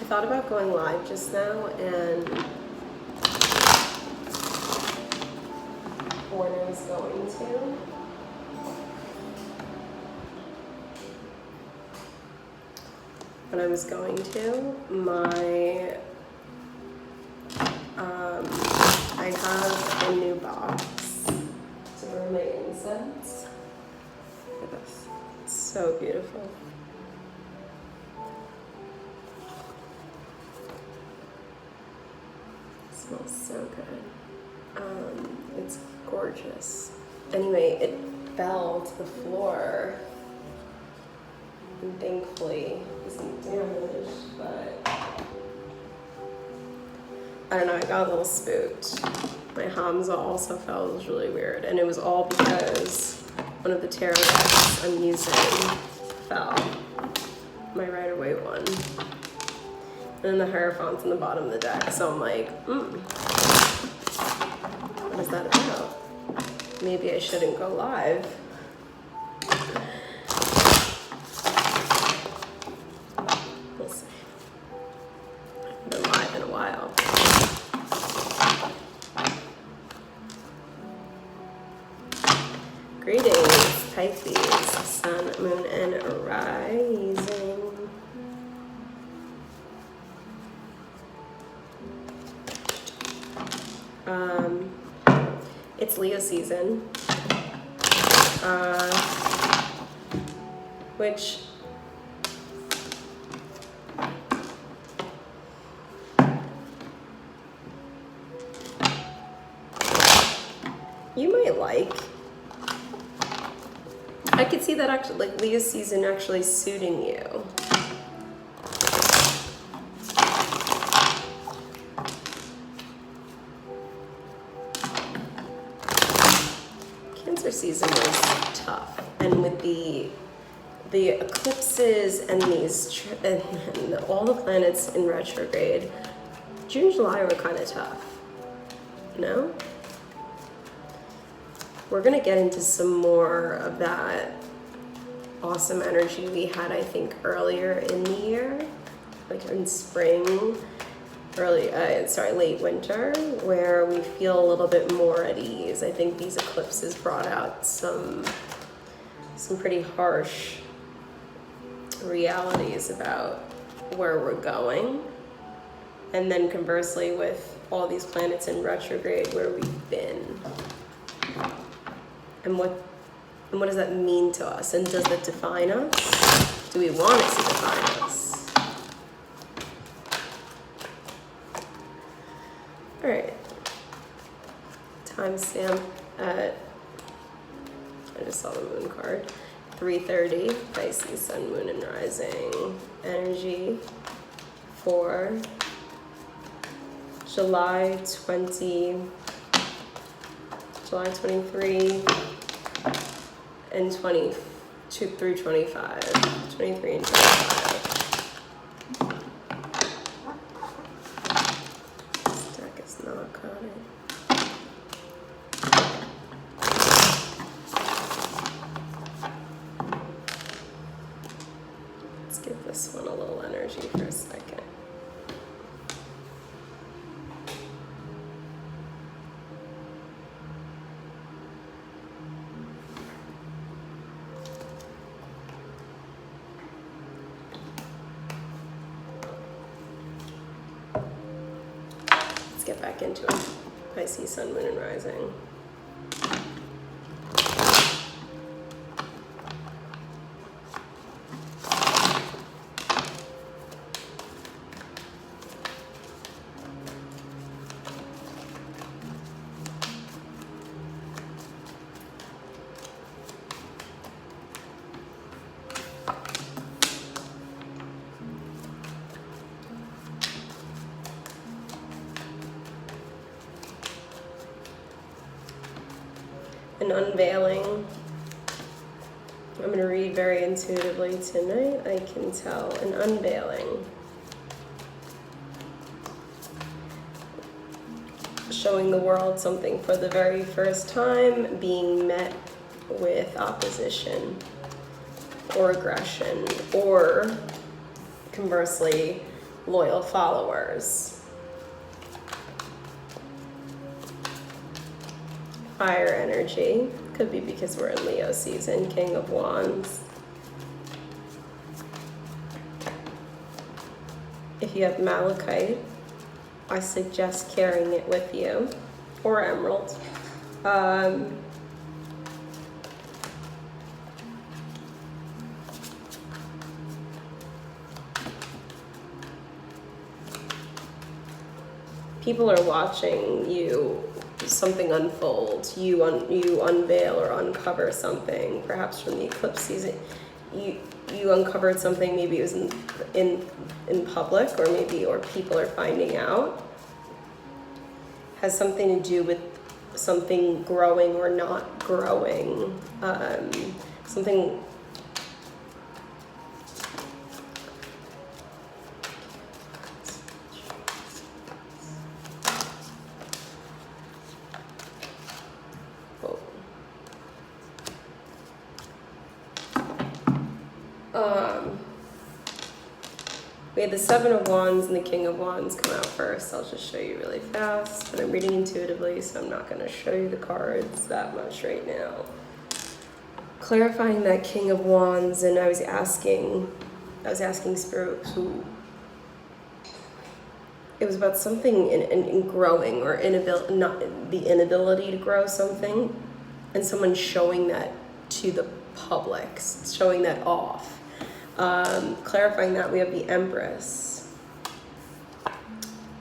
thought about going live just now, and when I was going to, I have a new box to burn my incense. Look at this. It's so beautiful. It smells so good. It's gorgeous. Anyway, it fell to the floor. And thankfully, isn't damaged, but I don't know, I got a little spooked. My Hamza also fell. It was really weird. And it was all because one of the tarot decks I'm using fell. My Rider-Waite one. And then the Hierophant's in the bottom of the deck. So I'm like, what is that about? Maybe I shouldn't go live. We'll see. I haven't been live in a while. Greetings, Pisces, Sun, Moon, and Rising. It's Leo season, which you might like. I could see that actually, like Leo season actually suiting you. Cancer season was tough, and with the eclipses and and all the planets in retrograde, June and July were kind of tough. No? We're gonna get into some more of that awesome energy we had, I think, earlier in the year, like in spring, late winter, where we feel a little bit more at ease. I think these eclipses brought out some pretty harsh realities about where we're going. And then conversely, with all these planets in retrograde, where we've been. And what does that mean to us? And does that define us? Do we want it to define us? All right. Timestamp at, I just saw the moon card, 3:30, Pisces, Sun, Moon, and Rising energy for July 23 and 22 through 25, 23 and 25. This deck is not cutting. Let's give this one a little energy for a second. Get back into it. Pisces, Sun, Moon, and Rising. An unveiling. I'm going to read very intuitively tonight. I can tell an unveiling. Showing the world something for the very first time, being met with opposition or aggression, or conversely, loyal followers. Fire energy. Could be because we're in Leo season. King of Wands. If you have malachite, I suggest carrying it with you, or emerald. People are watching you, something unfold. You unveil or uncover something, perhaps from the eclipse season. You uncovered something, maybe it was in public, or people are finding out. Has something to do with something growing or not growing. Something. We had the Seven of Wands and the King of Wands come out first. I'll just show you really fast. But I'm reading intuitively, so I'm not going to show you the cards that much right now. Clarifying that King of Wands, and I was asking Spirit who. It was about something in growing, or the inability to grow something, and someone showing that to the public, showing that off. Clarifying that, we have the Empress,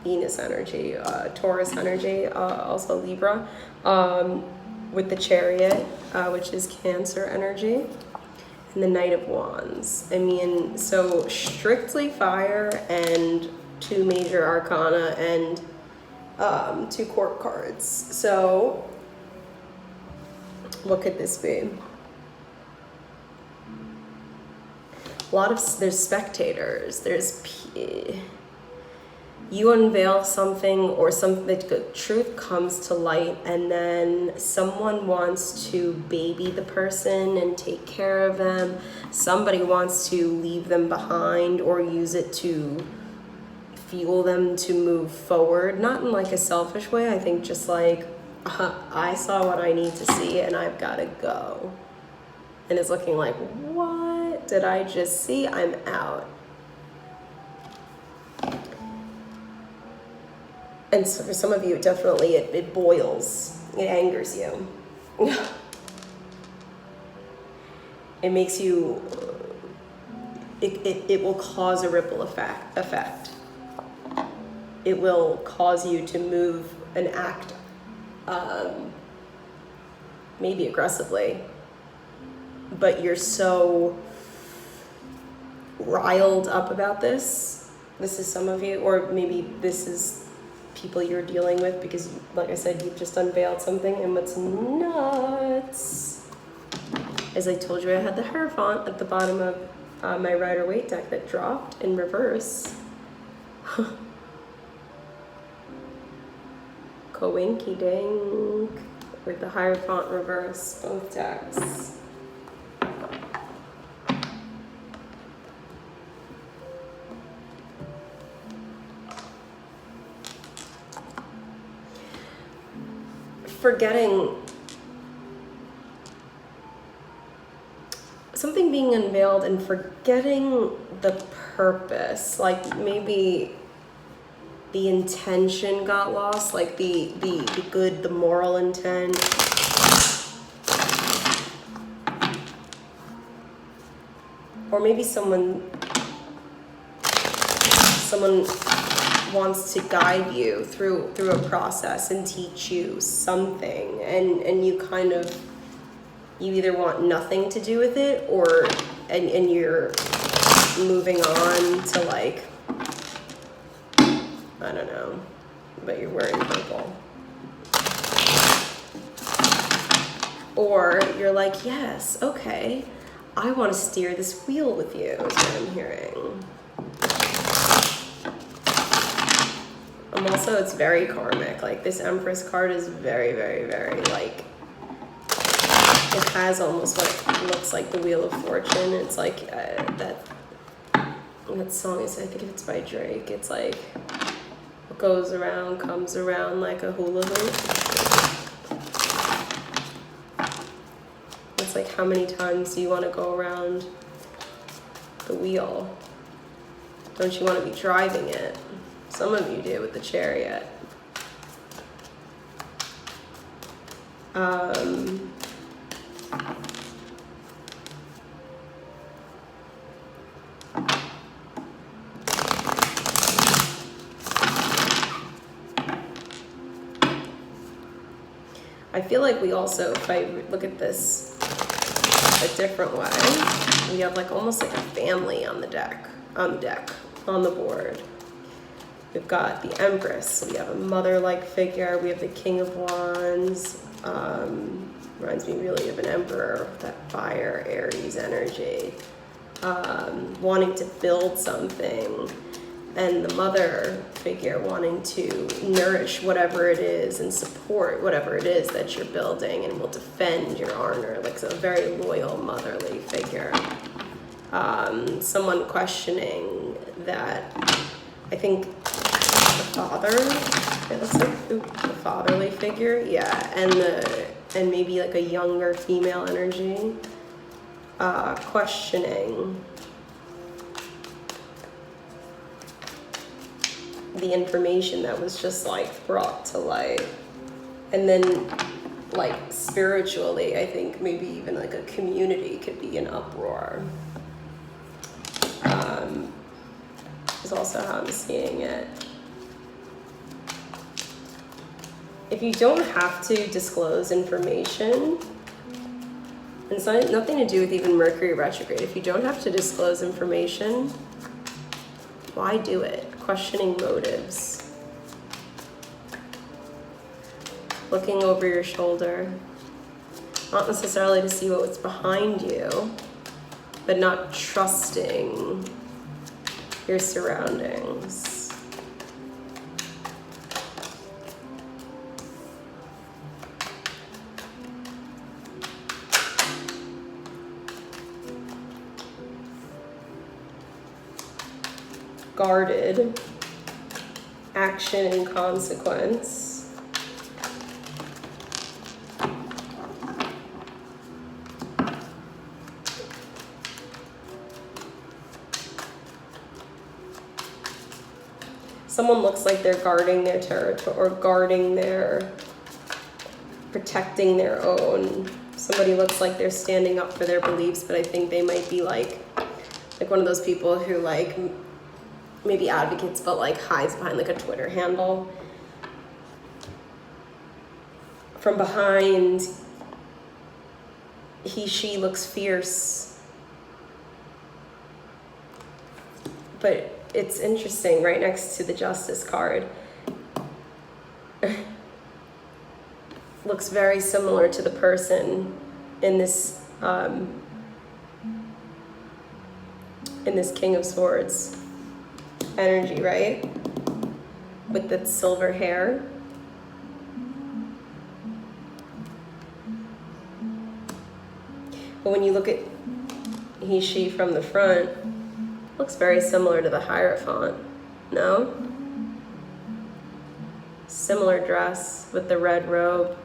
Venus energy, Taurus energy, also Libra, with the Chariot, which is Cancer energy, and the Knight of Wands. I mean, so strictly fire, and 2 major arcana, and 2 court cards. So what could this be? There's spectators, you unveil something, or the truth comes to light, and then someone wants to baby the person and take care of them. Somebody wants to leave them behind or use it to fuel them to move forward. Not in like a selfish way, I think just like, I saw what I need to see and I've got to go. And it's looking like, what did I just see? I'm out. And so for some of you, definitely it boils. It angers you. It makes you, it will cause a ripple effect. It will cause you to move and act maybe aggressively. But you're so riled up about this. This is some of you, or maybe this is people you're dealing with, because, like I said, you've just unveiled something. And what's nuts, as I told you, I had the Hierophant at the bottom of my Rider-Waite deck that dropped in reverse. Coinky dink with the Hierophant reverse, both decks. Forgetting something being unveiled and forgetting the purpose, like maybe the intention got lost, like the good, the moral intent. Or maybe someone wants to guide you through a process and teach you something, and you kind of, you either want nothing to do with it, or and you're moving on to, like, I don't know, but you're wearing purple. Or you're like, yes, okay, I want to steer this wheel with you, is what I'm hearing. Also, it's very karmic. Like, this Empress card is very, very, very, like, it has almost what looks like the Wheel of Fortune. It's like that that song is, I think it's by Drake. It's like, what goes around comes around like a hula hoop. It's like, how many times do you want to go around the wheel? Don't you want to be driving it? Some of you do with the Chariot. I feel like we also, if I look at this a different way, we have like almost like a family on the board. We've got the Empress, so we have a mother-like figure. We have the King of Wands. Reminds me really of an Emperor, that fire, Aries energy. Wanting to build something. And the mother figure wanting to nourish whatever it is and support whatever it is that you're building and will defend your honor, like a very loyal motherly figure. Someone questioning that, I think the father, it looks like the fatherly figure, yeah, and maybe like a younger female energy, questioning the information that was just like brought to light. And then like spiritually, I think maybe even like a community could be in uproar. Is also how I'm seeing it. If you don't have to disclose information, and it's nothing to do with even Mercury retrograde, if you don't have to disclose information, why do it? Questioning motives. Looking over your shoulder. Not necessarily to see what's behind you, but not trusting your surroundings. Guarded, action and consequence. Someone looks like they're guarding their territory or protecting their own. Somebody looks like they're standing up for their beliefs, but I think they might be like one of those people who like maybe advocates, but like hides behind like a Twitter handle. From behind, she looks fierce. But it's interesting, right next to the Justice card. Looks very similar to the person in this King of Swords energy, right? With that silver hair. But when you look at she from the front, looks very similar to the Hierophant, no? Similar dress with the red robe.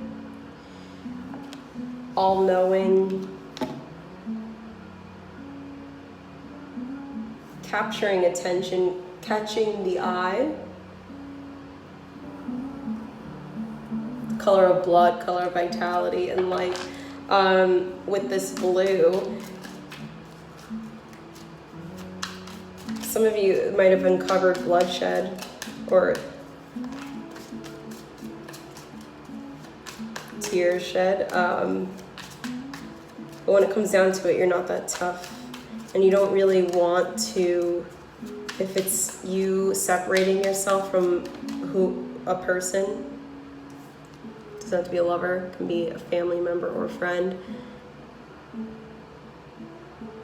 All-knowing. Capturing attention, catching the eye. Color of blood, color of vitality, and light. With this blue, some of you might have uncovered bloodshed or tears shed. But when it comes down to it, you're not that tough. And you don't really want to, if it's you separating yourself from a person, it doesn't have to be a lover, it can be a family member or a friend.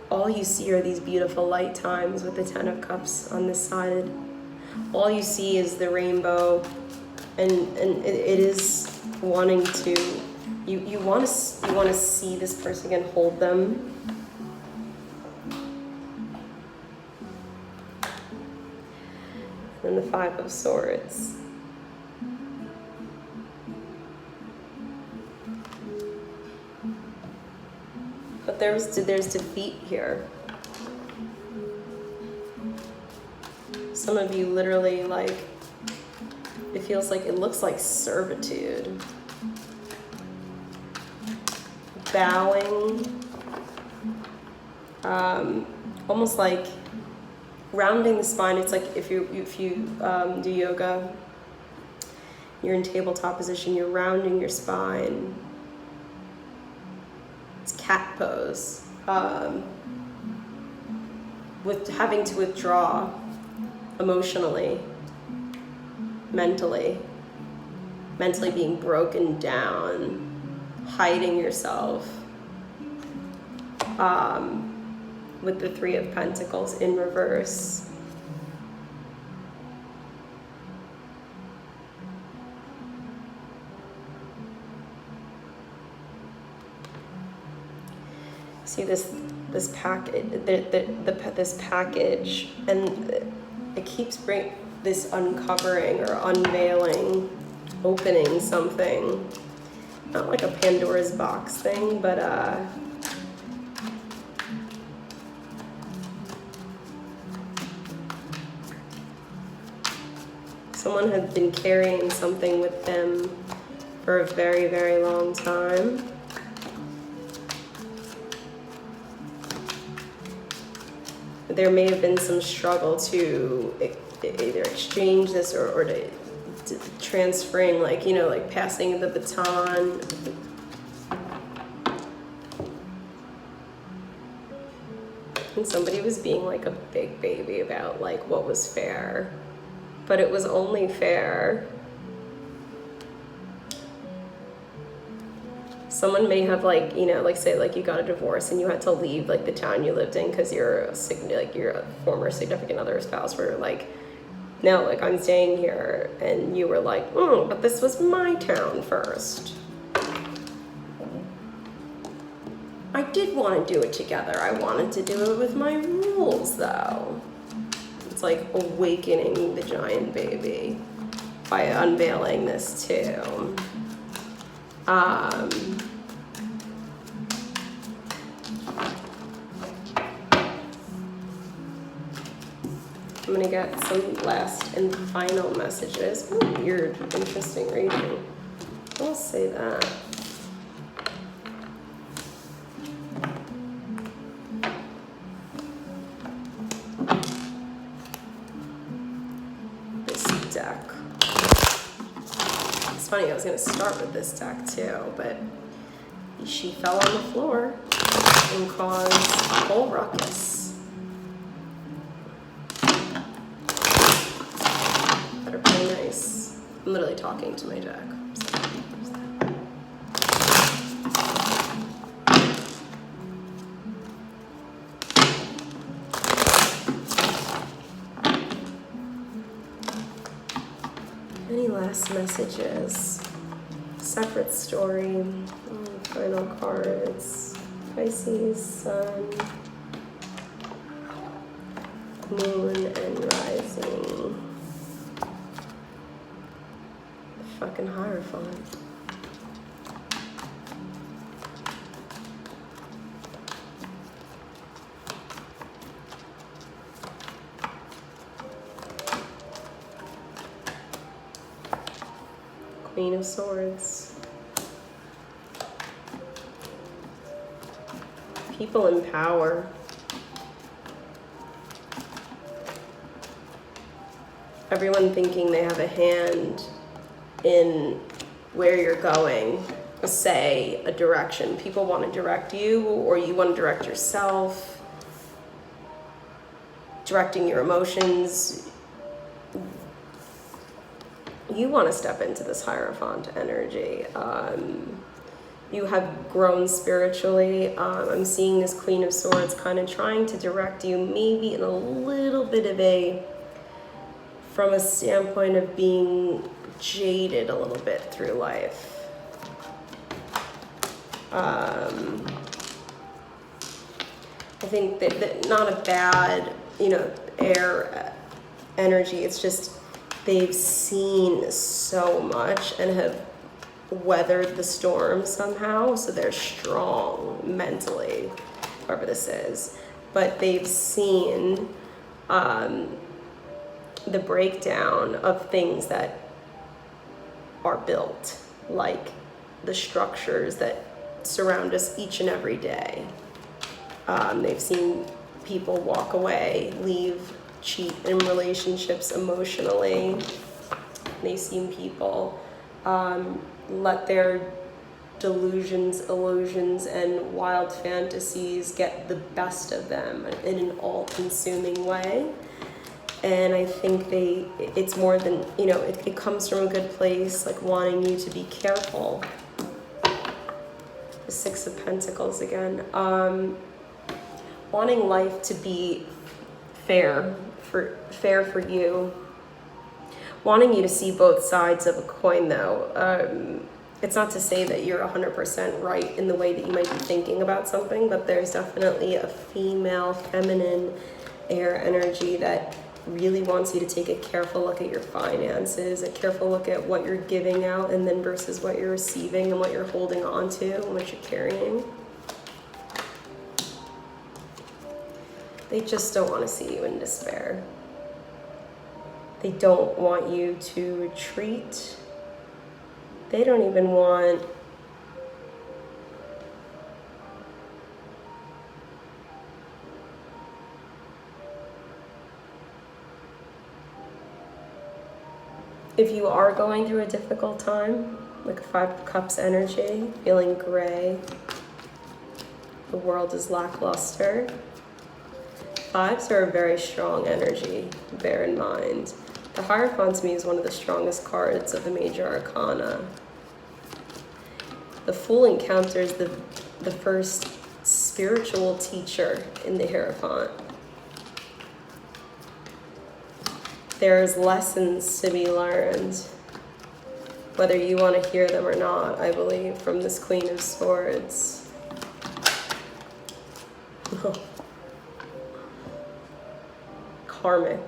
All you see are these beautiful light times with the Ten of Cups on this side. All you see is the rainbow, and it is wanting to, you want to see this person again, hold them. and the Five of Swords. But there's defeat here. Some of you literally, like, it feels like, it looks like servitude. Bowing. Almost like rounding the spine. It's like if you do yoga, you're in tabletop position, you're rounding your spine. It's cat pose. With having to withdraw emotionally, mentally being broken down, hiding yourself. With the Three of Pentacles in reverse. See this package, this package, and it keeps bringing this uncovering or unveiling, opening something. Not like a Pandora's box thing, but someone had been carrying something with them for a very, very long time. There may have been some struggle to either exchange this or to transferring, like, you know, like passing the baton. And somebody was being like a big baby about like what was fair. But it was only fair. Someone may have, like, you know, like, say like you got a divorce and you had to leave like the town you lived in because you're a former significant other or spouse were like, no, like, I'm staying here, and you were like, but this was my town first. I did want to do it together. I wanted to do it with my rules, though. It's like awakening the giant baby by unveiling this too. I'm gonna get some last and final messages. Ooh, weird, interesting reading. I'll say that. Funny, I was going to start with this deck too, but she fell on the floor and caused a whole ruckus. Better play nice. I'm literally talking to my deck. Any last messages? Separate story. Final cards. Pisces, Sun, Moon, and Rising. The fucking Hierophant. Queen of Swords. People in power. Everyone thinking they have a hand in where you're going, a say, a direction. People want to direct you, or you want to direct yourself. Directing your emotions. You want to step into this Hierophant energy. You have grown spiritually. I'm seeing this Queen of Swords kind of trying to direct you, maybe in a little bit of from a standpoint of being jaded a little bit through life. I think that not a bad, air energy. It's just they've seen so much and have weathered the storm somehow, so they're strong mentally, whoever this is. But they've seen the breakdown of things that are built, like the structures that surround us each and every day. They've seen people walk away, leave, cheat in relationships emotionally. They've seen people let their delusions, illusions, and wild fantasies get the best of them in an all-consuming way. And I think it's more than, it comes from a good place, like wanting you to be careful. The Six of Pentacles again. Wanting life to be fair for you. Wanting you to see both sides of a coin, though. It's not to say that you're 100% right in the way that you might be thinking about something, but there's definitely a female, feminine air energy that really wants you to take a careful look at your finances, a careful look at what you're giving out, and then versus what you're receiving and what you're holding on to and what you're carrying. They just don't want to see you in despair. They don't want you to retreat. They don't even want if you are going through a difficult time, like a Five of Cups energy, feeling gray, the world is lackluster. Fives are a very strong energy, bear in mind. The Hierophant to me is one of the strongest cards of the major arcana. The Fool encounters the first spiritual teacher in the Hierophant. There's lessons to be learned, whether you want to hear them or not, I believe, from this Queen of Swords. Karmic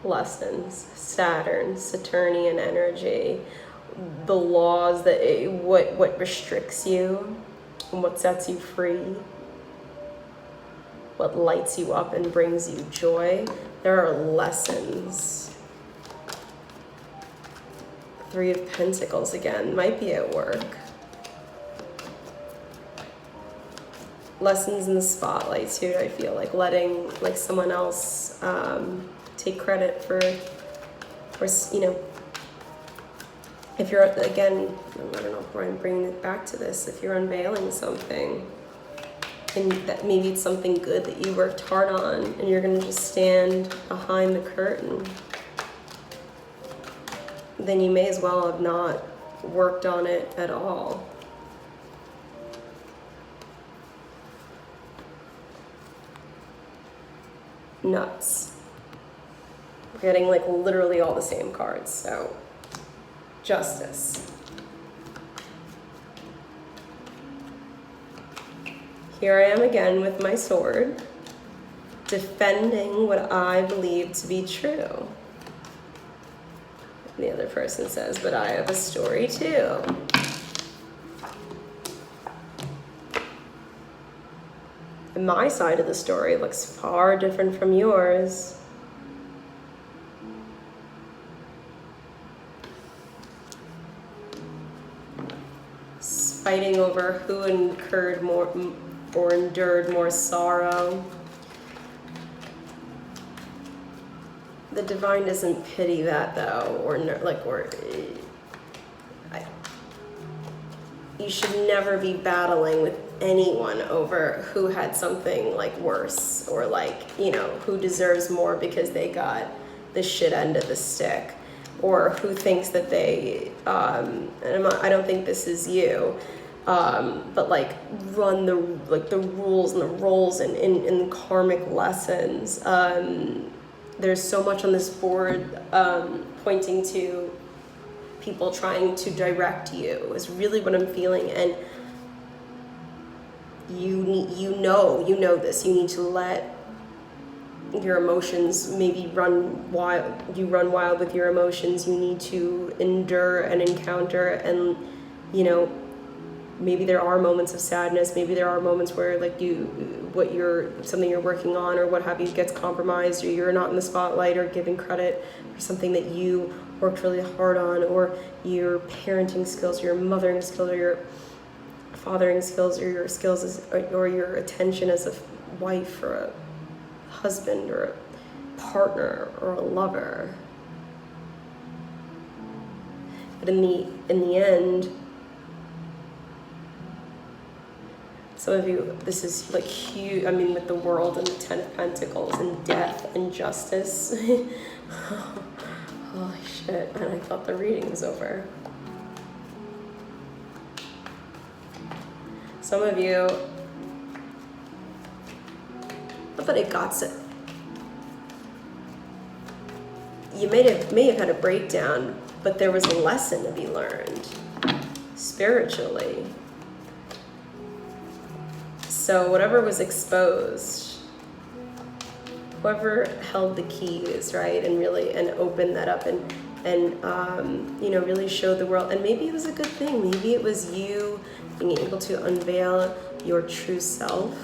lessons, Saturn, Saturnian energy, the laws that what restricts you and what sets you free, what lights you up and brings you joy. There are lessons. Three of Pentacles again, might be at work. Lessons in the spotlight too, I feel like letting someone else take credit for if you're, again, I don't know why I'm bringing it back to this, if you're unveiling something and that maybe it's something good that you worked hard on and you're going to just stand behind the curtain, then you may as well have not worked on it at all. Nuts. We're getting literally all the same cards, so Justice. Here I am again with my sword, defending what I believe to be true. And the other person says, but I have a story too. And my side of the story looks far different from yours. Fighting over who incurred more or endured more sorrow. The divine doesn't pity that though, you should never be battling with anyone over who had something worse or who deserves more because they got the shit end of the stick, or who thinks that they and I don't think this is you, but run the rules and the roles in karmic lessons. There's so much on this board pointing to people trying to direct you is really what I'm feeling, and you know this. You need to let your emotions maybe run wild. You run wild with your emotions. You need to endure and encounter, and you know, maybe there are moments of sadness. Maybe there are moments where like something you're working on or what have you gets compromised, or you're not in the spotlight or given credit for something that you worked really hard on, or your parenting skills, your mothering skills, or your fathering skills, or your skills as, or your attention as a wife or a husband or a partner or a lover. But in the end, some of you, this is like huge. I mean, with the world and the Ten of Pentacles and death and justice. Holy shit, and I thought the reading was over. Some of you, but it got so. You may have had a breakdown, but there was a lesson to be learned spiritually. So whatever was exposed, whoever held the keys, right, and opened that up and really showed the world. And maybe it was a good thing. Maybe it was you being able to unveil your true self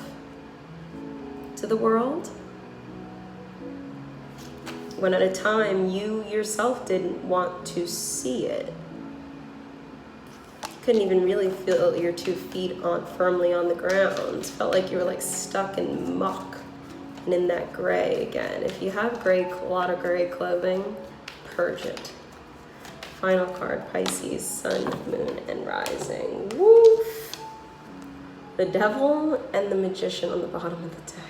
to the world, when at a time you yourself didn't want to see it. You couldn't even really feel your 2 feet firmly on the ground. Felt like you were like stuck in muck and in that gray again. If you have a lot of gray clothing, purge it. Final card, Pisces, Sun, Moon, and Rising. Woof! The Devil and the Magician on the bottom of the deck.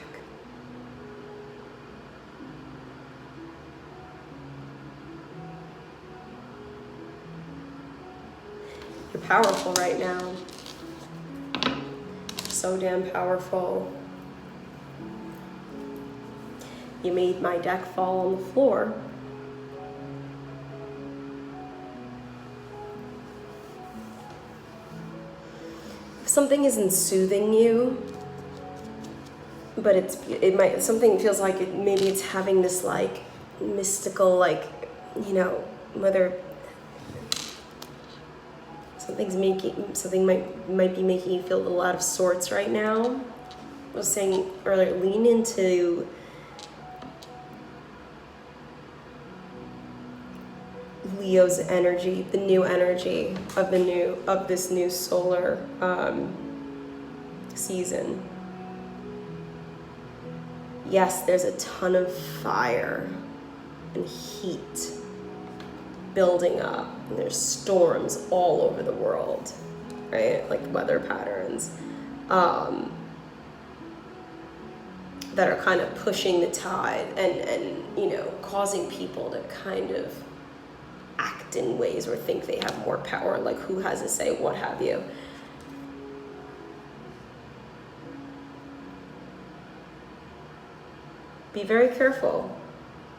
You're powerful right now. So damn powerful. You made my deck fall on the floor. If something isn't soothing you, but something feels like maybe it's having this like mystical, like, whether something might be making you feel a lot of sorts right now. I was saying earlier, lean into Leo's energy, the new energy of this new solar season. Yes, there's a ton of fire and heat building up, and there's storms all over the world, right? Like weather patterns that are kind of pushing the tide and causing people to kind of act in ways or think they have more power, like who has a say, what have you. Be very careful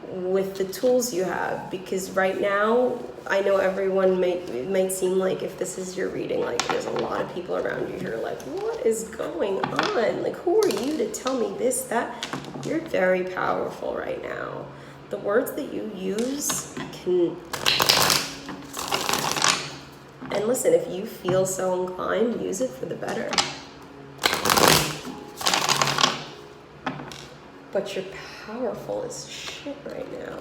with the tools you have, because right now, I know everyone it might seem like, if this is your reading, like there's a lot of people around you who are like, what is going on? Like, who are you to tell me this, that? You're very powerful right now. The words that you use can, and listen, if you feel so inclined, use it for the better. But you're powerful as shit right now.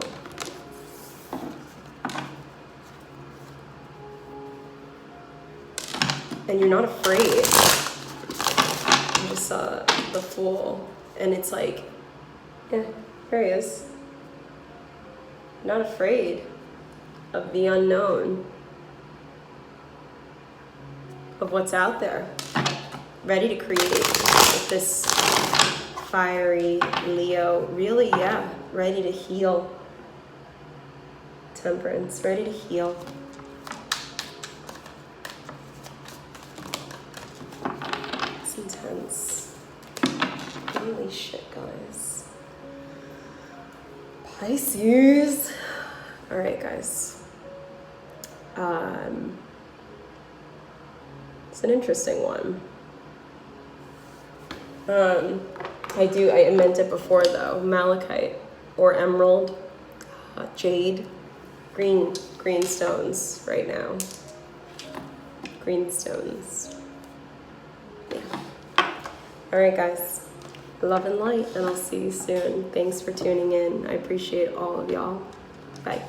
And you're not afraid. I just saw the Fool, and it's like, yeah, there he is. Not afraid of the unknown, of what's out there. Ready to create with this fiery Leo. Really, yeah, ready to heal. Temperance, ready to heal. It's intense. Holy shit, guys. Pisces. All right, guys. It's an interesting one. I meant it before though. Malachite or emerald, jade, green stones right now. Green stones. Yeah. All right, guys. Love and light, and I'll see you soon. Thanks for tuning in. I appreciate all of y'all. Bye.